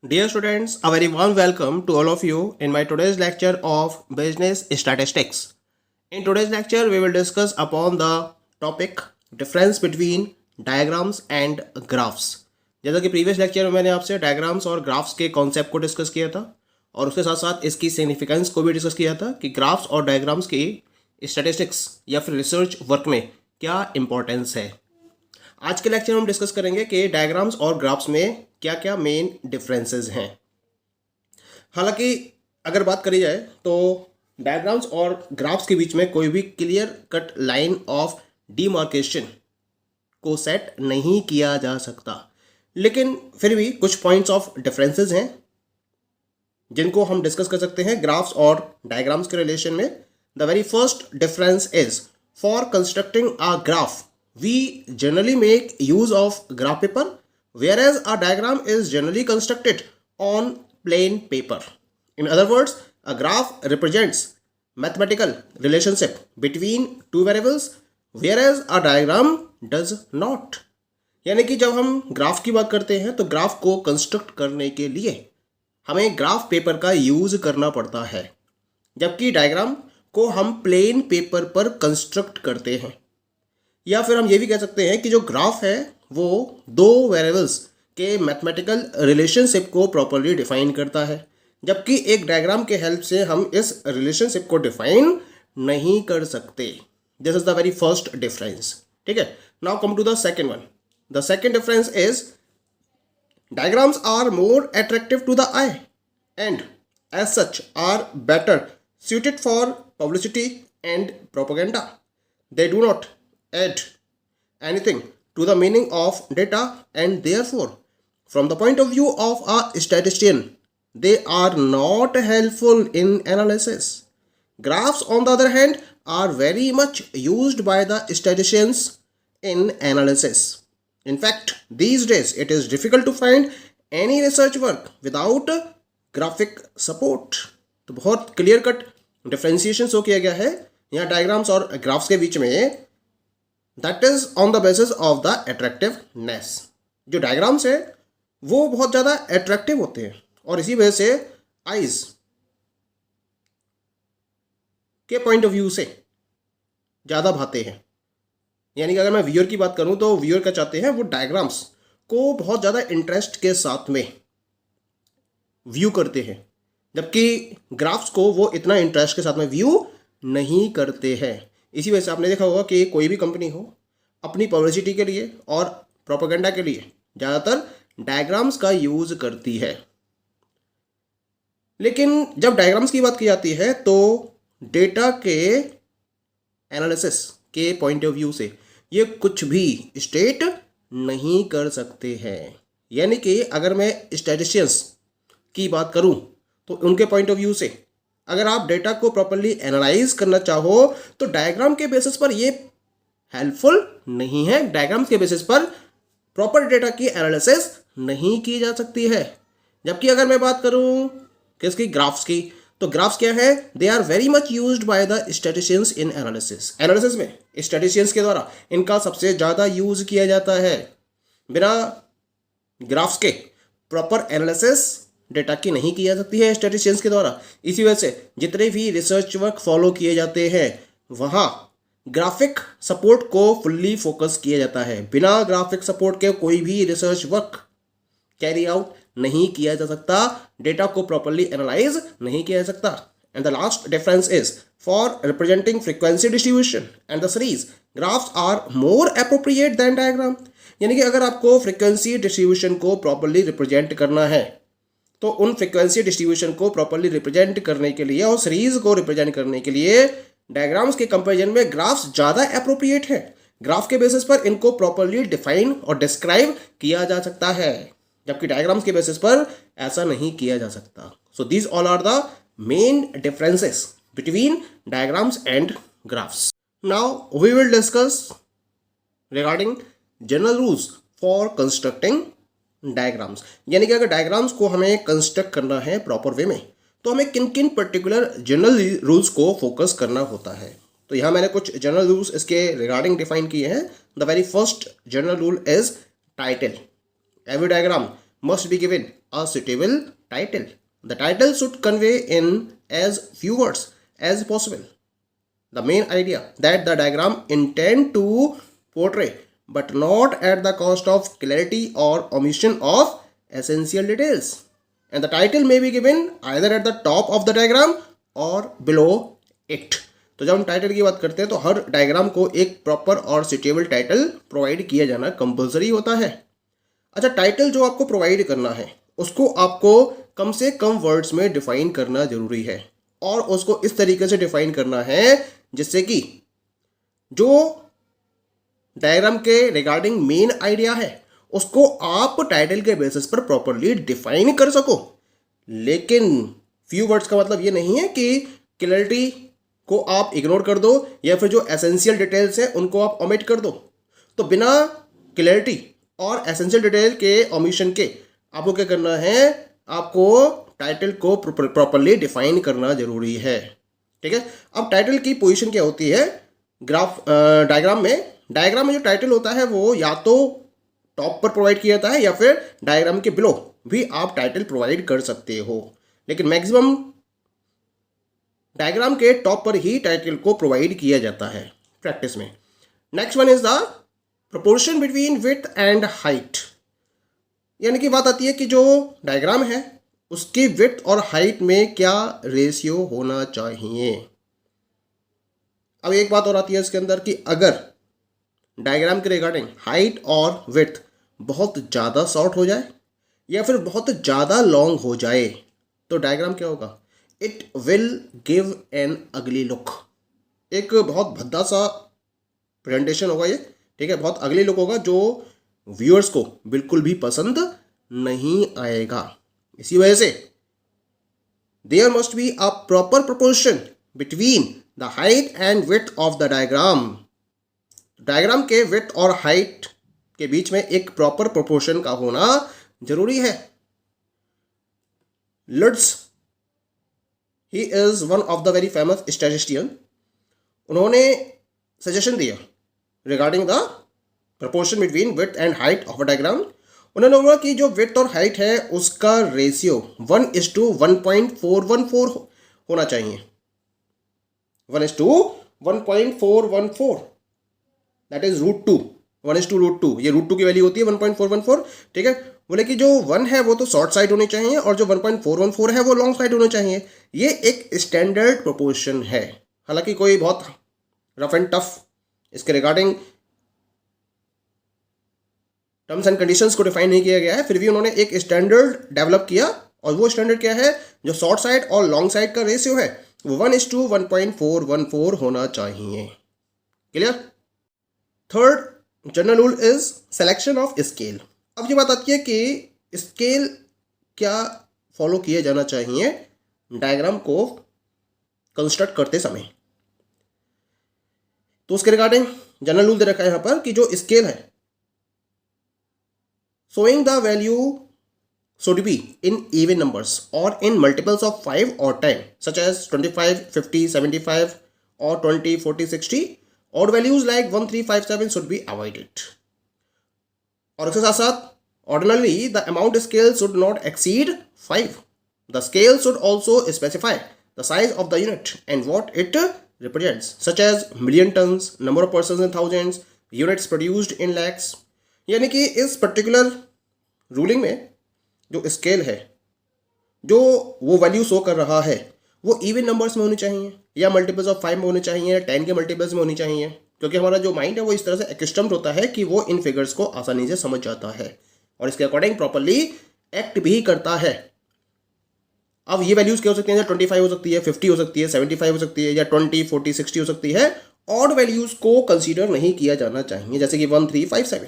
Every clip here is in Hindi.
Dear students, a very warm welcome to all of you in my today's lecture of Business Statistics. In today's lecture, we will discuss upon the topic difference between diagrams and graphs. जैसा कि प्रीवियस लेक्चर में मैंने आपसे डायग्राम्स और ग्राफ्स के कॉन्सेप्ट को डिस्कस किया था और उसके साथ साथ इसकी सिग्निफिकेंस को भी डिस्कस किया था कि ग्राफ्स और डायग्राम्स की स्टैटिस्टिक्स या फिर रिसर्च वर्क में क्या इंपॉर्टेंस है। आज के लेक्चर में हम डिस्कस करेंगे कि डायग्राम्स और ग्राफ्स में क्या क्या मेन डिफरेंसेस हैं। हालांकि अगर बात करी जाए तो डायग्राम्स और ग्राफ्स के बीच में कोई भी clear cut line of demarcation को सेट नहीं किया जा सकता, लेकिन फिर भी कुछ पॉइंट्स ऑफ डिफरेंसेस हैं जिनको हम डिस्कस कर सकते हैं ग्राफ्स और डायग्राम्स के रिलेशन में। The very first difference is for constructing a graph we generally make use of graph paper, whereas a diagram is generally constructed on plain paper. In other words, a graph represents mathematical relationship between two variables, whereas a diagram does not. यानी कि जब हम ग्राफ की बात करते हैं तो ग्राफ को कंस्ट्रक्ट करने के लिए हमें ग्राफ पेपर का यूज करना पड़ता है, जबकि डायग्राम को हम प्लेन पेपर पर कंस्ट्रक्ट करते हैं। या फिर हम ये भी कह सकते हैं कि जो ग्राफ है वो दो वेरिएबल्स के मैथमेटिकल रिलेशनशिप को प्रॉपर्ली डिफाइन करता है, जबकि एक डायग्राम के हेल्प से हम इस रिलेशनशिप को डिफाइन नहीं कर सकते। This is the very first difference. ठीक है, now come to the second one. The second difference is diagrams are more attractive to the eye and as such are better suited for publicity and propaganda. They do not add anything to the meaning of data, and therefore from the point of view of a statistician they are not helpful in analysis. Graphs on the other hand are very much used by the statisticians in analysis. In fact, these days it is difficult to find any research work without graphic support. तो बहुत क्लियर कट डिफ्रेंसिएशन शो किया गया है यहाँ डायग्राम्स और ग्राफ्स के बीच में। That is on the basis of the attractiveness. जो डायग्राम्स है वो बहुत ज़्यादा अट्रैक्टिव होते हैं और इसी वजह से आइज के पॉइंट ऑफ व्यू से ज़्यादा भाते हैं। यानी कि अगर मैं व्यूअर की बात करूं तो व्यूअर क्या चाहते हैं, वो डायग्राम्स को बहुत ज़्यादा इंटरेस्ट के साथ में व्यू करते हैं, जबकि ग्राफ्स को वो इतना इंटरेस्ट के साथ में व्यू नहीं करते हैं। इसी वजह से आपने देखा होगा कि कोई भी कंपनी हो अपनी पब्लिसिटी के लिए और प्रोपेगेंडा के लिए ज़्यादातर डायग्राम्स का यूज़ करती है। लेकिन जब डायग्राम्स की बात की जाती है तो डेटा के एनालिसिस के पॉइंट ऑफ व्यू से ये कुछ भी स्टेट नहीं कर सकते हैं। यानी कि अगर मैं स्टैटिस्टिशियंस की बात करूं तो उनके पॉइंट ऑफ व्यू से अगर आप डेटा को प्रॉपर्ली एनालाइज करना चाहो तो डायग्राम के बेसिस पर ये हेल्पफुल नहीं है। डायग्राम के बेसिस पर प्रॉपर डेटा की एनालिसिस नहीं की जा सकती है। जबकि अगर मैं बात करूं किसकी, ग्राफ्स की, तो ग्राफ्स क्या है, they are very much used by the statisticians in analysis. Analysis में स्टैटिस्टिशियंस के द्वारा इनका सबसे ज़्यादा यूज किया जाता है। बिना ग्राफ्स के प्रॉपर एनालिसिस डेटा की नहीं की जा सकती है स्टैटिस्टिशियंस के द्वारा। इसी वजह से जितने भी रिसर्च वर्क फॉलो किए जाते हैं वहाँ ग्राफिक सपोर्ट को फुल्ली फोकस किया जाता है। बिना ग्राफिक सपोर्ट के कोई भी रिसर्च वर्क कैरी आउट नहीं किया जा सकता, डेटा को प्रॉपर्ली एनालाइज नहीं किया जा सकता। And the last difference is for representing frequency distribution and the series graphs are more appropriate than diagram. यानी कि अगर आपको फ्रीक्वेंसी डिस्ट्रीब्यूशन को प्रॉपर्ली रिप्रेजेंट करना है तो उन फ्रीक्वेंसी डिस्ट्रीब्यूशन को प्रॉपर्ली रिप्रेजेंट करने के लिए और सीरीज को रिप्रेजेंट करने के लिए डायग्राम्स के कंपैरिजन में ग्राफ्स ज़्यादा एप्रोप्रिएट है। ग्राफ के बेसिस पर इनको प्रॉपर्ली डिफाइन और डिस्क्राइब किया जा सकता है, जबकि डायग्राम्स के बेसिस पर ऐसा नहीं किया जा सकता। So these all are the main differences between diagrams and graphs. Now we will discuss regarding general rules for constructing diagrams. यानी कि अगर डायग्राम्स को हमें कंस्ट्रक्ट करना है प्रॉपर वे में तो हमें किन किन पर्टिकुलर जनरल रूल्स को फोकस करना होता है। तो यहाँ मैंने कुछ जनरल रूल्स इसके रिगार्डिंग डिफाइन किए हैं। The very first general rule is title. Every diagram must be given a suitable title. The title should convey in as few words as possible the main idea that the diagram intend to portray, but not at the cost of clarity or omission of essential details. And the title may be given either at the top of the diagram or below it. तो जब हम टाइटल की बात करते हैं तो हर डायग्राम को एक प्रॉपर और सुटेबल टाइटल प्रोवाइड किया जाना कंपलसरी होता है। अच्छा, टाइटल जो आपको प्रोवाइड करना है उसको आपको कम से कम वर्ड्स में डिफाइन करना जरूरी है, और उसको इस तरीके से डिफाइन करना है जिससे कि जो डायग्राम के रिगार्डिंग मेन आइडिया है उसको आप टाइटल के बेसिस पर प्रॉपरली डिफाइन कर सको। लेकिन फ्यू वर्ड्स का मतलब ये नहीं है कि क्लैरिटी को आप इग्नोर कर दो या फिर जो एसेंशियल डिटेल्स हैं उनको आप ओमिट कर दो। तो बिना क्लैरिटी और एसेंशियल डिटेल के ओमिशन के आपको क्या करना है, आपको टाइटल को प्रॉपरली डिफाइन करना जरूरी है। ठीक है, अब टाइटल की पोजीशन क्या होती है डायग्राम में जो टाइटल होता है वो या तो टॉप पर प्रोवाइड किया जाता है या फिर डायग्राम के बिलो भी आप टाइटल प्रोवाइड कर सकते हो, लेकिन मैक्सिमम डायग्राम के टॉप पर ही टाइटल को प्रोवाइड किया जाता है प्रैक्टिस में। Next one is the proportion between width and height, यानी कि बात आती है कि जो डायग्राम है उसकी विड्थ और हाइट में क्या रेशियो होना चाहिए। अब एक बात और आती है इसके अंदर कि अगर डायग्राम के रिगार्डिंग हाइट और विड्थ बहुत ज़्यादा शॉर्ट हो जाए या फिर बहुत ज़्यादा लॉन्ग हो जाए तो डायग्राम क्या होगा, इट विल गिव एन अगली लुक। एक बहुत भद्दा सा प्रेजेंटेशन होगा ये, ठीक है, बहुत अगली लुक होगा जो व्यूअर्स को बिल्कुल भी पसंद नहीं आएगा। इसी वजह से there must be a proper proportion between the height and width of the diagram. Diagram के विड्थ और हाइट के बीच में एक प्रॉपर प्रोपोर्शन का होना जरूरी है। Lutz, he is one of the very famous statistician, उन्होंने सजेशन दिया regarding the proportion between width and height of a diagram. उन्होंने बोला कि जो विड्थ और हाइट है उसका रेशियो 1:1.414 होना चाहिए। 1:1.414, दैट इज √2, 1:√2। ये √2 की वैल्यू होती है 1.414। ठीक है, बोले कि जो 1 है वो तो शॉर्ट साइड होनी चाहिए और जो 1.414 है वो लॉन्ग साइड होना चाहिए। ये एक स्टैंडर्ड प्रोपोर्शन है, हालांकि कोई बहुत रफ एंड टफ इसके रिगार्डिंग टर्म्स एंड कंडीशंस को डिफाइन नहीं किया गया है, फिर भी उन्होंने एक स्टैंडर्ड डेवलप किया, और वो स्टैंडर्ड क्या है, जो शॉर्ट साइड और लॉन्ग साइड का रेशियो है वो 1:1.414 होना चाहिए। Clear. Third general rule is selection of scale. अब ये बात आती है कि स्केल क्या फॉलो किया जाना चाहिए डायग्राम को कंस्ट्रक्ट करते समय। तो उसके रिगार्डिंग जनरल रूल दे रखा है यहां पर कि जो स्केल है, showing the value should be in even numbers or in multiples of 5 or 10, such as 25, 50, 75 or 20, 40, 60. Odd values like 1, 3, 5, 7 should be avoided. और इसके साथ साथ ordinarily the amount scale should not exceed 5. The scale should also specify the size of the unit and what it represents, such as million tons, number of persons in thousands, units produced in lakhs. यानी कि इस पर्टिकुलर रूलिंग में जो स्केल है, जो वो वैल्यू शो कर रहा है वो इवन नंबर्स में होनी चाहिए या मल्टीपल्स ऑफ 5 में होनी चाहिए या 10 के मल्टीपल्स में होनी चाहिए, क्योंकि हमारा जो माइंड है वो इस तरह से एक्स्टम्ड होता है कि वो इन फिगर्स को आसानी से समझ जाता है और इसके अकॉर्डिंग प्रॉपरली एक्ट भी करता है। अब ये वैल्यूज क्या हो सकती हैं, 25 हो सकती है, 50 हो सकती है, 75 हो सकती है, या 20, 40, 60 हो सकती है। ऑड वैल्यूज को कंसीडर नहीं किया जाना चाहिए, जैसे कि 1, 3, 5, 7।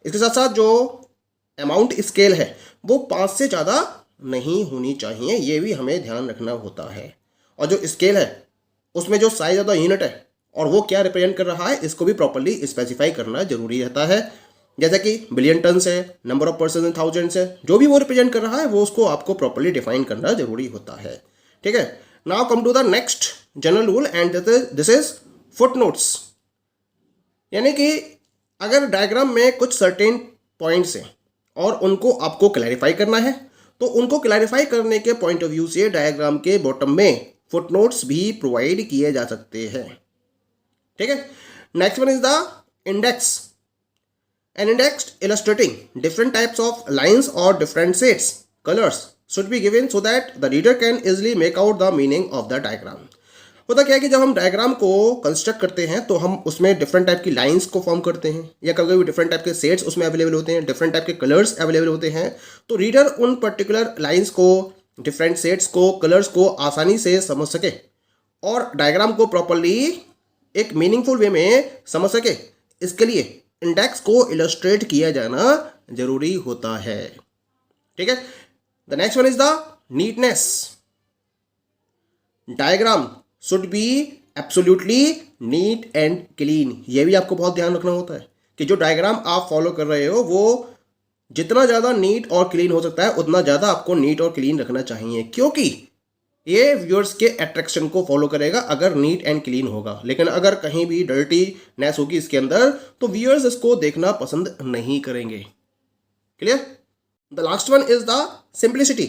इसके साथ साथ जो अमाउंट स्केल है वो 5 से ज़्यादा नहीं होनी चाहिए, ये भी हमें ध्यान रखना होता है। और जो स्केल है उसमें जो साइज ऑफ द यूनिट है और वो क्या रिप्रेजेंट कर रहा है इसको भी प्रॉपर्ली स्पेसिफाई करना जरूरी रहता है। जैसे कि बिलियन टन्स है, number of person in thousands है, जो भी वो रिप्रेजेंट कर रहा है वो उसको आपको प्रॉपर्ली डिफाइन करना जरूरी होता है। ठीक है, now come to the next general rule and this is footnotes. यानी कि अगर डायग्राम में कुछ सर्टेन पॉइंट्स हैं और उनको आपको क्लैरिफाई करना है। तो उनको क्लैरिफाई करने के पॉइंट ऑफ व्यू से डायग्राम के बॉटम में फुटनोट्स भी प्रोवाइड किए जा सकते हैं। ठीक है। Next one is the index. An index illustrating different types of lines or different shades, colors should be given so that the reader can easily make out the meaning of the diagram. होता क्या है कि जब हम डायग्राम को कंस्ट्रक्ट करते हैं तो हम उसमें डिफरेंट टाइप की लाइंस को फॉर्म करते हैं, या कभी कभी डिफरेंट टाइप के शेड्स उसमें अवेलेबल होते हैं, डिफरेंट टाइप के कलर्स अवेलेबल होते हैं। तो रीडर उन पर्टिकुलर लाइंस को, डिफरेंट शेड्स को, कलर्स को आसानी से समझ सके और डायग्राम को प्रॉपरली एक मीनिंगफुल वे में समझ सके, इसके लिए इंडेक्स को इलस्ट्रेट किया जाना जरूरी होता है। ठीक है। The next one is the neatness. Diagram should be absolutely neat and clean. ये भी आपको बहुत ध्यान रखना होता है कि जो डायग्राम आप फॉलो कर रहे हो वो जितना ज़्यादा नीट और क्लीन हो सकता है उतना ज़्यादा आपको नीट और क्लीन रखना चाहिए, क्योंकि ये व्यूअर्स के अट्रैक्शन को फॉलो करेगा अगर नीट एंड क्लीन होगा। लेकिन अगर कहीं भी डर्टीनेस होगी इसके अंदर तो व्यूअर्स इसको देखना पसंद नहीं करेंगे। Clear. The last one is the simplicity.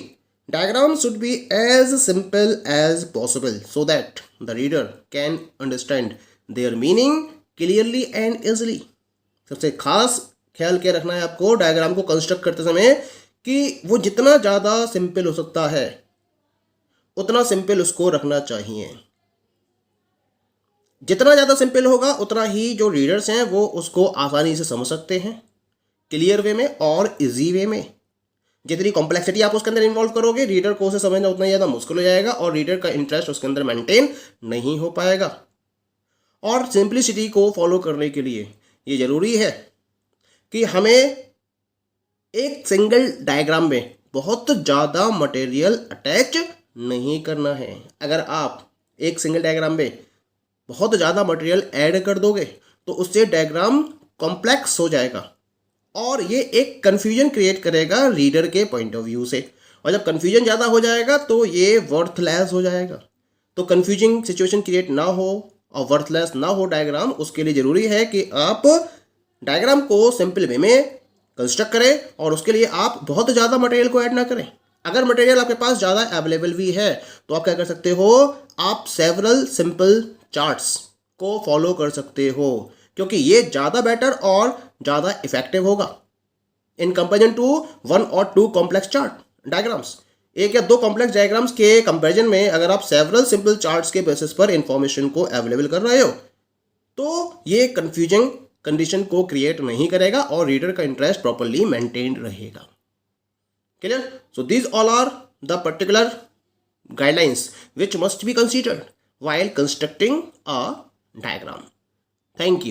Diagram should be as simple as possible so that the reader can understand their meaning clearly and easily. सबसे खास ख्याल क्या रखना है आपको डायग्राम को कंस्ट्रक्ट करते समय कि वो जितना ज़्यादा सिंपल हो सकता है उतना सिंपल उसको रखना चाहिए। जितना ज़्यादा सिंपल होगा उतना ही जो रीडर्स हैं वो उसको आसानी से समझ सकते हैं, क्लियर वे में और इजी वे में। जितनी कॉम्प्लेक्सिटी आप उसके अंदर इन्वॉल्व करोगे रीडर को उसे समझना उतना ज़्यादा मुश्किल हो जाएगा और रीडर का इंटरेस्ट उसके अंदर मेंटेन नहीं हो पाएगा। और सिंप्लिसिटी को फॉलो करने के लिए ये ज़रूरी है कि हमें एक सिंगल डायग्राम में बहुत ज़्यादा मटेरियल अटैच नहीं करना है। अगर आप एक सिंगल डायग्राम में बहुत ज़्यादा मटेरियल ऐड कर दोगे तो उससे डायग्राम कॉम्प्लेक्स हो जाएगा और ये एक कन्फ्यूजन क्रिएट करेगा रीडर के पॉइंट ऑफ व्यू से, और जब कन्फ्यूजन ज़्यादा हो जाएगा तो ये वर्थलेस हो जाएगा। तो कन्फ्यूजिंग सिचुएशन क्रिएट ना हो और वर्थलेस ना हो डायग्राम, उसके लिए ज़रूरी है कि आप डायग्राम को सिंपल वे में कंस्ट्रक्ट करें और उसके लिए आप बहुत ज़्यादा मटेरियल को ऐड ना करें। अगर मटेरियल आपके पास ज़्यादा अवेलेबल भी है तो आप क्या कर सकते हो, आप सेवरल सिंपल चार्ट्स को फॉलो कर सकते हो, क्योंकि ये ज़्यादा बेटर और ज़्यादा इफेक्टिव होगा इन कंपेरिजन टू 1 और 2 कॉम्प्लेक्स चार्ट डायग्राम्स। एक या दो कॉम्प्लेक्स डायग्राम्स के कंपेरिजन में अगर आप सेवरल सिंपल चार्ट्स के बेसिस पर इंफॉर्मेशन को अवेलेबल कर रहे हो तो ये कंफ्यूजिंग कंडीशन को क्रिएट नहीं करेगा और रीडर का इंटरेस्ट प्रॉपरली मेंटेन रहेगा। Clear? So these all are the particular guidelines which must be considered while constructing a diagram. Thank you.